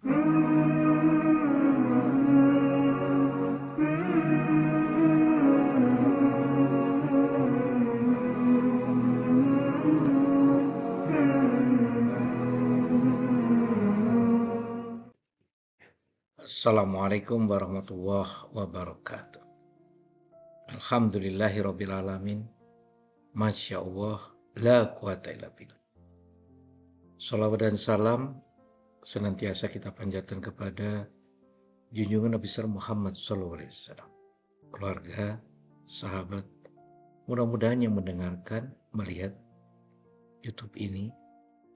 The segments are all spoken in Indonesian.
Assalamualaikum warahmatullahi wabarakatuh. Alhamdulillahirabbil alamin. Masya Allah, la quwata illa billah. Salawat dan salam senantiasa kita panjatkan kepada junjungan Nabi besar Muhammad SAW, keluarga, sahabat. Mudah-mudahan yang mendengarkan, melihat YouTube ini,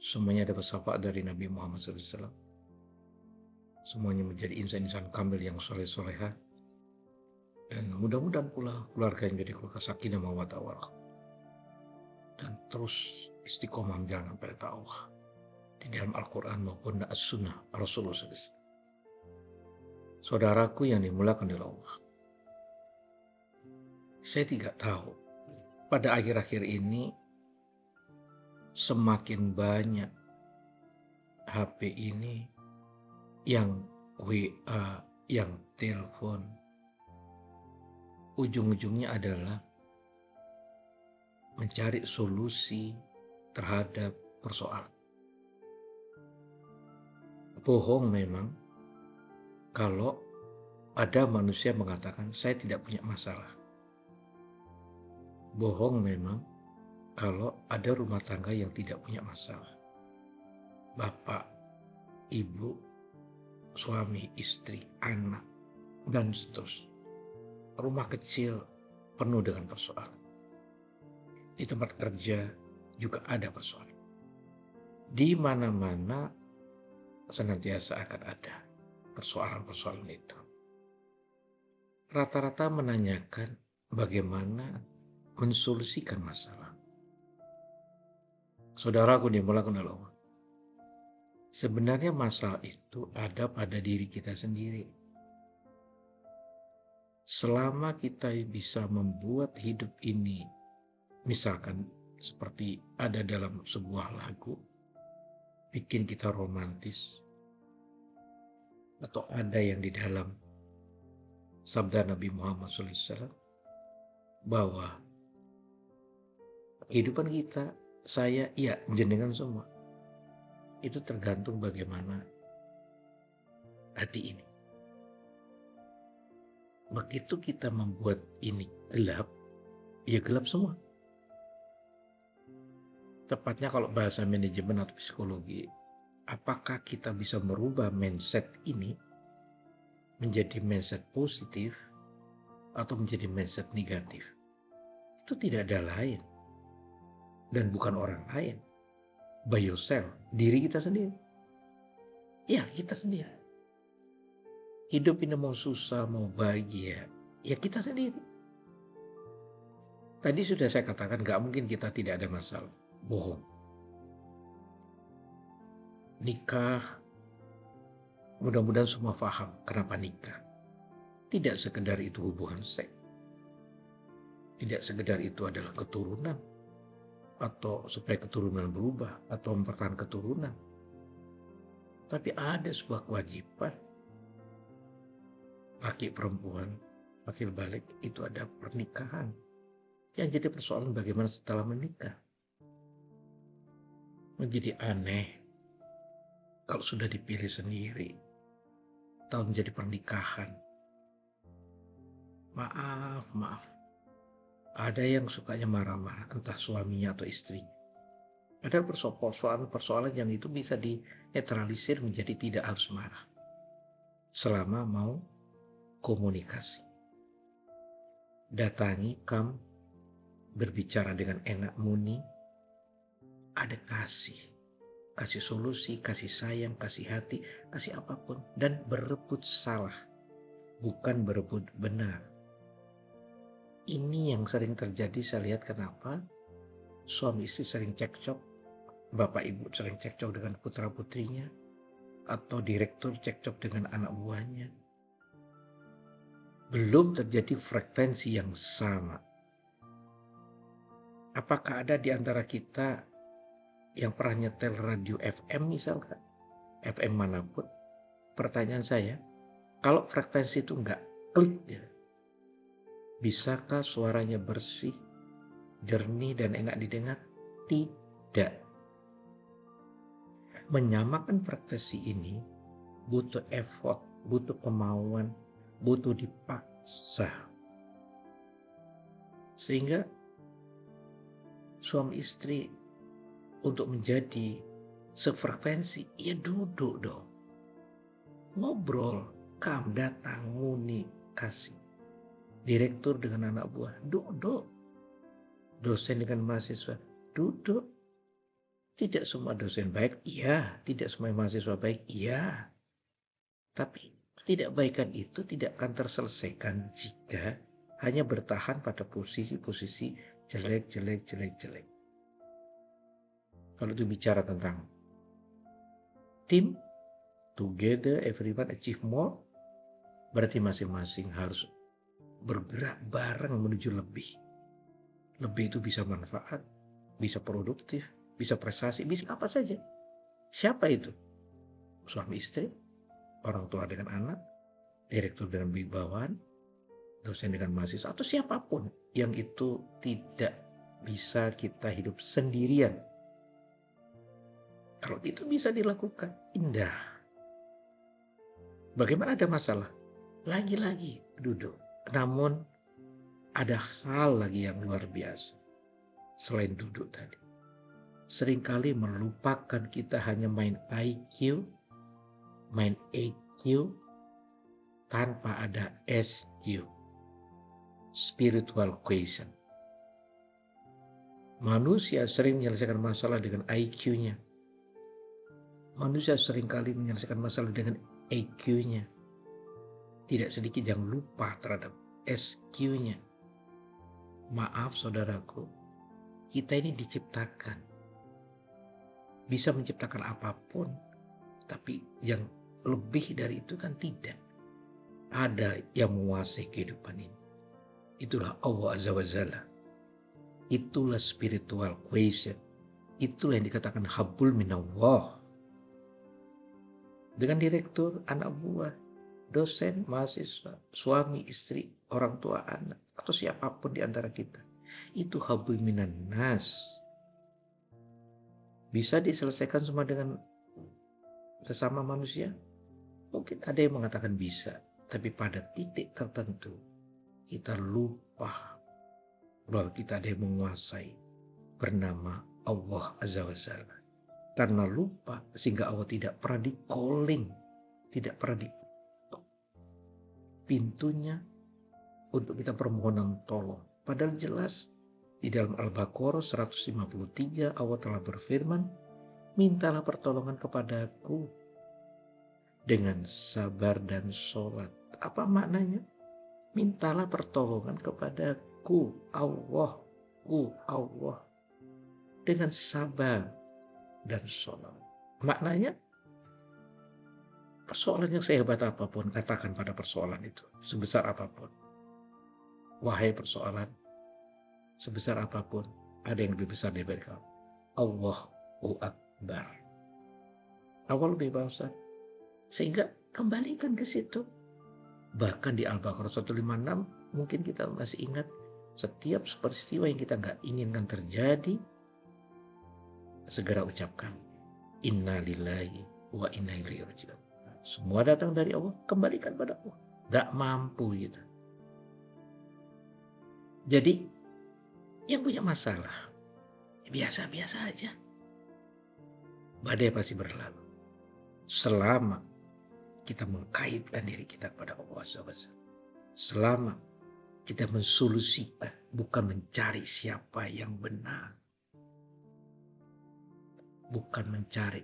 semuanya dapat syafaat dari Nabi Muhammad SAW. Semuanya menjadi insan-insan kamil yang soleh-soleha. Dan mudah-mudahan pula keluarga yang menjadi keluarga sakinah mawaddah warahmah. Dan terus istiqomah menjalankan perintah Allah di dalam Al-Quran maupun As-Sunnah Rasulullah SAW. Saudaraku yang dimuliakan oleh Allah, saya tidak tahu pada akhir-akhir ini semakin banyak HP ini yang WA, yang telepon, ujung-ujungnya adalah mencari solusi terhadap persoalan. Bohong memang kalau ada manusia mengatakan saya tidak punya masalah. Bohong memang kalau ada rumah tangga yang tidak punya masalah. Bapak, ibu, suami, istri, anak, dan seterusnya. Rumah kecil penuh dengan persoalan. Di tempat kerja juga ada persoalan. Di mana-mana senantiasa akan ada persoalan-persoalan itu. Rata-rata menanyakan bagaimana mensolusikan masalah. Saudaraku dimuliakan oleh Allah, sebenarnya masalah itu ada pada diri kita sendiri. Selama kita bisa membuat hidup ini, misalkan seperti ada dalam sebuah lagu, bikin kita romantis, atau ada yang di dalam sabda Nabi Muhammad SAW, bahwa kehidupan kita, saya, ya jenengan semua, itu tergantung bagaimana hati ini. Begitu kita membuat ini gelap, ya gelap semua. Tepatnya kalau bahasa manajemen atau psikologi, apakah kita bisa merubah mindset ini menjadi mindset positif atau menjadi mindset negatif? Itu tidak ada lain dan bukan orang lain, by yourself, diri kita sendiri. Ya, kita sendiri. Hidup ini mau susah, mau bahagia, ya kita sendiri. Tadi sudah saya katakan gak mungkin kita tidak ada masalah. Bohong. Nikah, mudah-mudahan semua paham kenapa nikah. Tidak sekedar itu hubungan seks. Tidak sekedar itu adalah keturunan, atau supaya keturunan berubah, atau mempertahankan keturunan. Tapi ada sebuah kewajiban. Laki perempuan, laki balik, itu ada pernikahan. Yang jadi persoalan bagaimana setelah menikah. Menjadi aneh kalau sudah dipilih sendiri, tahun menjadi pernikahan. Maaf. Ada yang sukanya marah-marah, entah suaminya atau istrinya. Ada persoalan yang itu bisa dinetralisir menjadi tidak harus marah. Selama mau komunikasi. Datangi, berbicara dengan enak muni, ada kasih solusi, kasih sayang, kasih hati, kasih apapun, dan berebut salah, bukan berebut benar. Ini yang sering terjadi. Saya lihat kenapa suami istri sering cekcok, bapak ibu sering cekcok dengan putra putrinya, atau direktur cekcok dengan anak buahnya. Belum terjadi frekuensi yang sama. Apakah ada di antara kita yang pernah nyetel radio FM misalkan, FM manapun, pertanyaan saya, kalau frekuensi itu nggak klik ya, bisakah suaranya bersih, jernih, dan enak didengar? Tidak. Menyamakan frekuensi ini butuh effort, butuh kemauan, butuh dipaksa. Sehingga suami istri untuk menjadi sefrekuensi, ya duduk dong. Ngobrol, datang, nguni, kasih. Direktur dengan anak buah, duduk. Dosen dengan mahasiswa, duduk. Tidak semua dosen baik, iya. Tidak semua mahasiswa baik, iya. Tapi ketidakbaikan itu tidak akan terselesaikan jika hanya bertahan pada posisi-posisi jelek. Kalau itu bicara tentang tim, together, everyone achieve more, berarti masing-masing harus bergerak bareng menuju lebih. Lebih itu bisa manfaat, bisa produktif, bisa prestasi, bisa apa saja. Siapa itu? Suami istri, orang tua dengan anak, direktur dengan bawahan, dosen dengan mahasiswa, atau siapapun yang itu tidak bisa kita hidup sendirian. Kalau itu bisa dilakukan, indah. Bagaimana ada masalah? Lagi-lagi duduk. Namun ada hal lagi yang luar biasa. Selain duduk tadi. Seringkali melupakan kita hanya main IQ, main EQ, tanpa ada SQ. Spiritual question. Manusia sering menyelesaikan masalah dengan IQ-nya. Manusia seringkali menyelesaikan masalah dengan EQ-nya. Tidak sedikit yang lupa terhadap SQ-nya. Maaf saudaraku, kita ini diciptakan. Bisa menciptakan apapun, tapi yang lebih dari itu kan tidak. Ada yang menguasai kehidupan ini. Itulah Allah Azza wa Jalla. Itulah spiritual question. Itulah yang dikatakan habul minallah. Dengan direktur, anak buah, dosen, mahasiswa, suami, istri, orang tua, anak, atau siapapun di antara kita. Itu habul minan nas. Bisa diselesaikan semua dengan sesama manusia? Mungkin ada yang mengatakan bisa. Tapi pada titik tertentu, kita lupa bahwa kita ada yang menguasai bernama Allah Azza wa Jalla. Karena lupa sehingga Allah tidak pernah di-calling, tidak pernah diketuk pintunya untuk kita permohonan tolong. Padahal jelas di dalam Al-Baqarah 153 Allah telah berfirman, mintalah pertolongan kepadaku dengan sabar dan sholat. Apa maknanya? Mintalah pertolongan kepadaku, Allah, dengan sabar dan sholat. Maknanya, persoalan yang sehebat apapun, katakan pada persoalan itu, sebesar apapun. Wahai persoalan, sebesar apapun, ada yang lebih besar daripada kamu. Allahu Akbar. Allah lebih besar. Sehingga kembalikan ke situ. Bahkan di Al-Baqarah 156, mungkin kita masih ingat, setiap peristiwa yang kita nggak inginkan terjadi, segera ucapkan inna lillahi wa inna ilaihi raji'un. Semua datang dari Allah, kembalikan pada Allah. Gak mampu gitu. Jadi yang punya masalah biasa-biasa aja. Badai pasti berlalu selama kita mengkaitkan diri kita kepada Allah SWT. Selama kita mensolusikan, bukan mencari siapa yang benar. Bukan mencari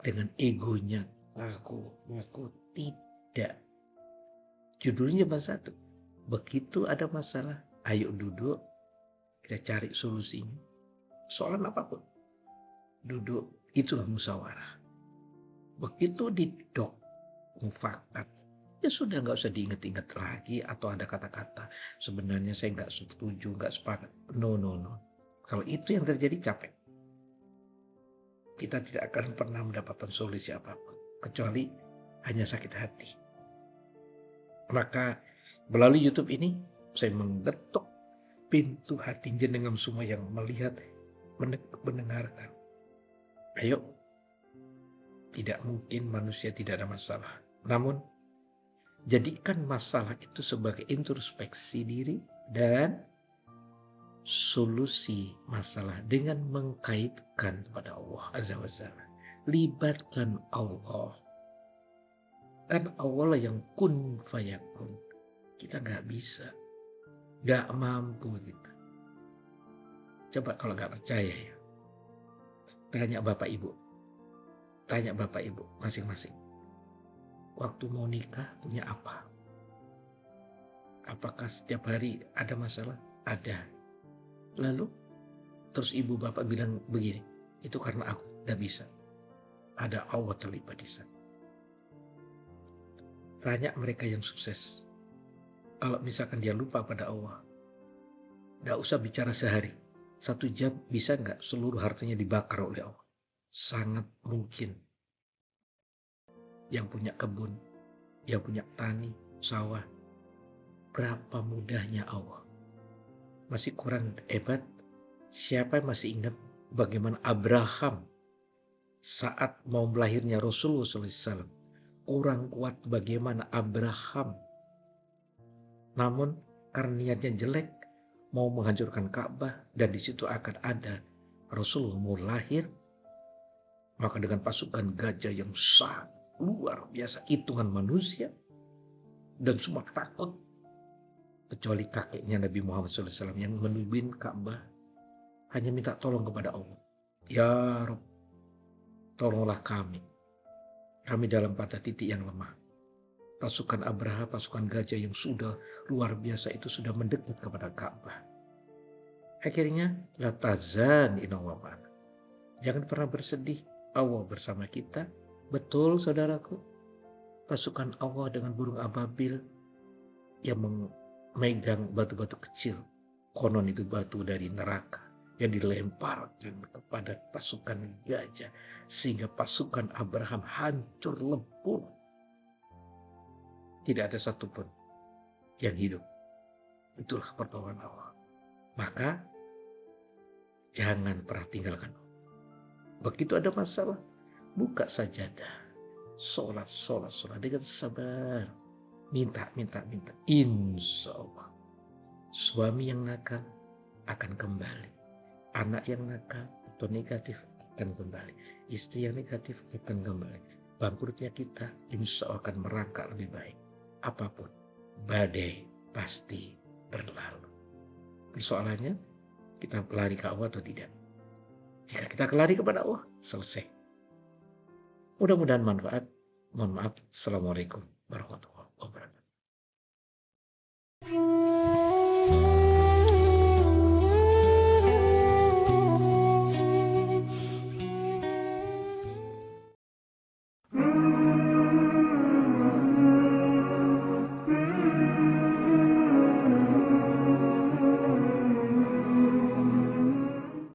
dengan egonya, aku tidak. Judulnya cuma satu. Begitu ada masalah, ayo duduk, kita cari solusinya. Soal apapun, duduk, itulah musyawarah. Begitu didok, mufakat, ya sudah nggak usah diingat-ingat lagi atau ada kata-kata sebenarnya saya nggak setuju, nggak sepakat. No. Kalau itu yang terjadi, capek. Kita tidak akan pernah mendapatkan solusi apapun kecuali hanya sakit hati. Maka melalui YouTube ini saya mengetuk pintu hati jenengan semua yang melihat, mendengarkan. Ayo, tidak mungkin manusia tidak ada masalah. Namun, jadikan masalah itu sebagai introspeksi diri dan solusi masalah dengan mengkaitkan pada Allah Azza wa Jalla. Libatkan Allah. Kan Allah lah yang kun fayakun. Kita gak bisa. Gak mampu kita. Coba kalau gak percaya ya. Tanya Bapak Ibu. Tanya Bapak Ibu masing-masing. Waktu mau nikah punya apa? Apakah setiap hari ada masalah? Ada. Lalu terus ibu bapak bilang begini, itu karena aku gak bisa. Ada Allah terlibat di sana. Tanya mereka yang sukses. Kalau misalkan dia lupa pada Allah, gak usah bicara sehari. 1 jam bisa gak seluruh hartanya dibakar oleh Allah? Sangat mungkin. Yang punya kebun, yang punya tani, sawah. Berapa mudahnya Allah. Masih kurang hebat. Siapa yang masih ingat bagaimana Abraham saat mau melahirnya Rasulullah SAW? Orang kuat bagaimana Abraham. Namun karena niatnya jelek, mau menghancurkan Ka'bah, dan di situ akan ada Rasulullah mau lahir, maka dengan pasukan gajah yang sangat luar biasa, hitungan manusia, dan semua takut, kecuali kakeknya Nabi Muhammad SAW yang menubin Ka'bah, hanya minta tolong kepada Allah. Ya Rabb, tolonglah kami. Kami dalam pada titik yang lemah. Pasukan Abraha, pasukan gajah yang sudah luar biasa itu sudah mendekat kepada Ka'bah. Akhirnya, la tazan inawwaman. Jangan pernah bersedih, Allah bersama kita. Betul saudaraku, pasukan Allah dengan burung ababil yang memegang batu-batu kecil. Konon itu batu dari neraka yang dilemparkan kepada pasukan gajah sehingga pasukan Abraham hancur lebur. Tidak ada satupun yang hidup. Itulah pertolongan Allah. Maka jangan pernah tinggalkan Allah. Begitu ada masalah, buka sajadah, sholat dengan sabar, minta. Insya Allah, suami yang nakal akan kembali, anak yang nakal atau negatif akan kembali, istri yang negatif akan kembali. Bangkrutnya kita insya Allah akan merangkak lebih baik. Apapun, badai pasti berlalu. Persoalannya, kita lari ke Allah atau tidak. Jika kita lari kepada Allah, selesai. Mudah-mudahan manfaat. Mohon maaf. Assalamualaikum warahmatullahi wabarakatuh.